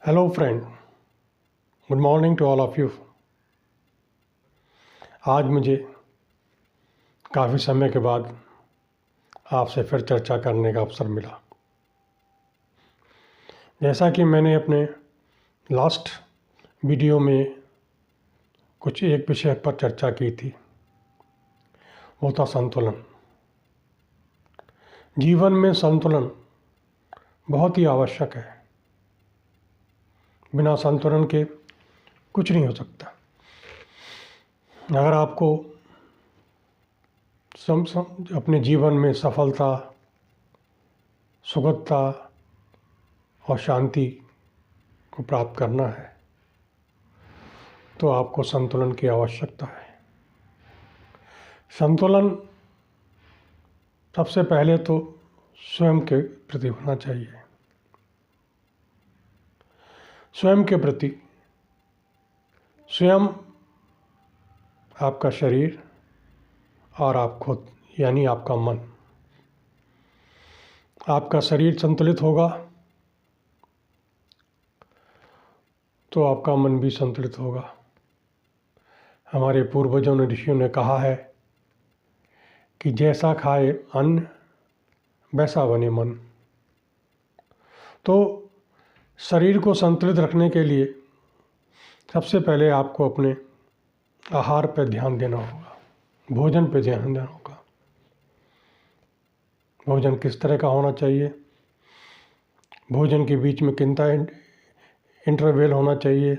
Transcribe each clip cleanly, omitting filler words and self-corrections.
Hello friend, good morning to all of you. आज मुझे काफ़ी समय के बाद आपसे फिर चर्चा करने का अवसर मिला। जैसा कि मैंने अपने लास्ट वीडियो में कुछ एक विषय पर चर्चा की थी, वो था संतुलन। जीवन में संतुलन बहुत ही आवश्यक है। बिना संतुलन के कुछ नहीं हो सकता। अगर आपको अपने जीवन में सफलता, सुगमता और शांति को प्राप्त करना है तो आपको संतुलन की आवश्यकता है। संतुलन सबसे पहले तो स्वयं के प्रति होना चाहिए। स्वयं के प्रति, स्वयं आपका शरीर और आप खुद यानी आपका मन। आपका शरीर संतुलित होगा तो आपका मन भी संतुलित होगा। हमारे पूर्वजों ने, ऋषियों ने कहा है कि जैसा खाए अन्न वैसा बने मन। तो शरीर को संतुलित रखने के लिए सबसे पहले आपको अपने आहार पर ध्यान देना होगा, भोजन पर ध्यान देना होगा। भोजन किस तरह का होना चाहिए, भोजन के बीच में कितना इंटरवल होना चाहिए,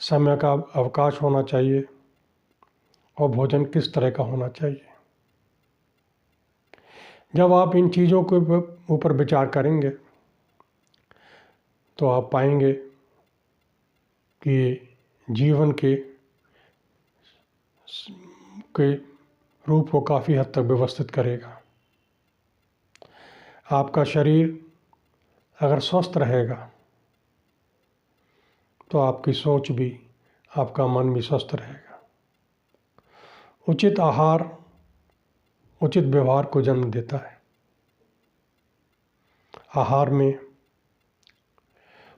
समय का अवकाश होना चाहिए और भोजन किस तरह का होना चाहिए। जब आप इन चीज़ों के ऊपर विचार करेंगे तो आप पाएंगे कि जीवन के रूप को काफ़ी हद तक व्यवस्थित करेगा। आपका शरीर अगर स्वस्थ रहेगा तो आपकी सोच भी, आपका मन भी स्वस्थ रहेगा। उचित आहार उचित व्यवहार को जन्म देता है। आहार में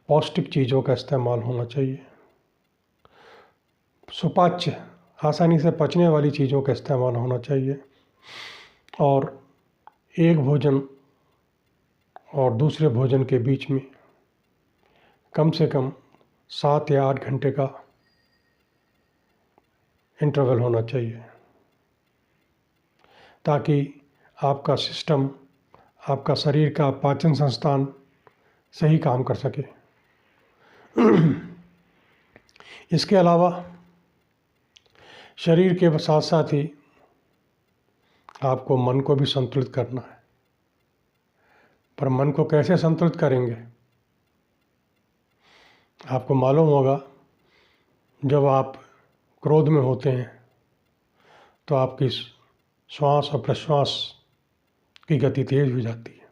पौष्टिक चीज़ों का इस्तेमाल होना चाहिए। सुपाच्य, आसानी से पचने वाली चीज़ों का इस्तेमाल होना चाहिए और एक भोजन और दूसरे भोजन के बीच में कम से कम 7 या 8 घंटे का इंटरवल होना चाहिए ताकि आपका सिस्टम, आपका शरीर का पाचन संस्थान सही काम कर सके। इसके अलावा शरीर के साथ साथ ही आपको मन को भी संतुलित करना है। पर मन को कैसे संतुलित करेंगे? आपको मालूम होगा, जब आप क्रोध में होते हैं तो आपकी श्वास और प्रश्वास की गति तेज हो जाती है।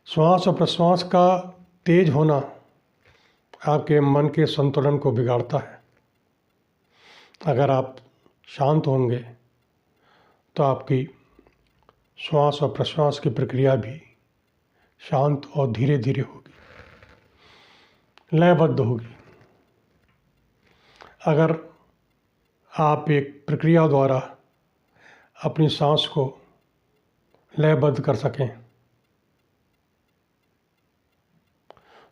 श्वास और प्रश्वास का तेज होना आपके मन के संतुलन को बिगाड़ता है। अगर आप शांत होंगे तो आपकी श्वास और प्रश्वास की प्रक्रिया भी शांत और धीरे धीरे होगी, लयबद्ध होगी। अगर आप एक प्रक्रिया द्वारा अपनी सांस को लयबद्ध कर सकें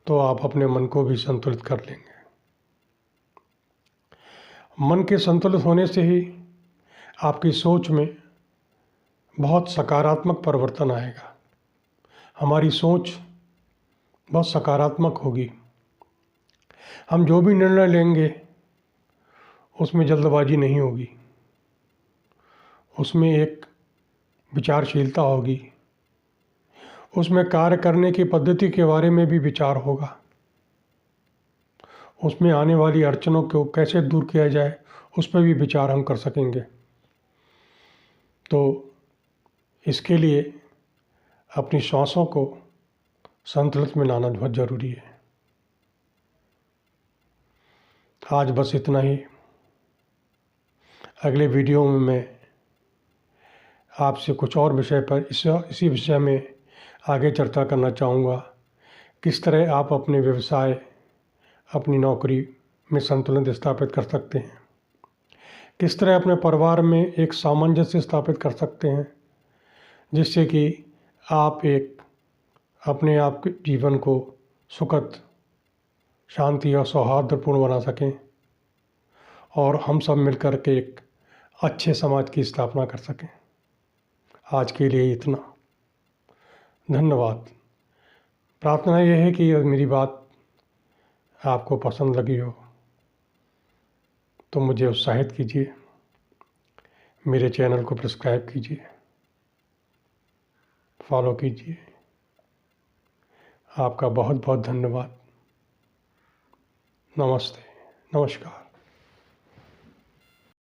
तो आप अपने मन को भी संतुलित कर लेंगे। मन के संतुलित होने से ही आपकी सोच में बहुत सकारात्मक परिवर्तन आएगा। हमारी सोच बहुत सकारात्मक होगी। हम जो भी निर्णय लेंगे उसमें जल्दबाजी नहीं होगी, उसमें एक विचारशीलता होगी, उसमें कार्य करने की पद्धति के बारे में भी विचार होगा, उसमें आने वाली अड़चनों को कैसे दूर किया जाए उस पर भी विचार हम कर सकेंगे। तो इसके लिए अपनी श्वासों को संतुलित में लाना बहुत ज़रूरी है। आज बस इतना ही। अगले वीडियो में मैं आपसे कुछ और विषय पर इसी विषय में आगे चर्चा करना चाहूँगा। किस तरह आप अपने व्यवसाय, अपनी नौकरी में संतुलन स्थापित कर सकते हैं, किस तरह अपने परिवार में एक सामंजस्य स्थापित कर सकते हैं, जिससे कि आप एक अपने आप के जीवन को सुखद, शांति और सौहार्दपूर्ण बना सकें और हम सब मिलकर के एक अच्छे समाज की स्थापना कर सकें। आज के लिए इतना। धन्यवाद। प्रार्थना यह है कि मेरी बात आपको पसंद लगी हो तो मुझे उत्साहित कीजिए, मेरे चैनल को सब्सक्राइब कीजिए, फॉलो कीजिए। आपका बहुत बहुत धन्यवाद। नमस्ते, नमस्कार।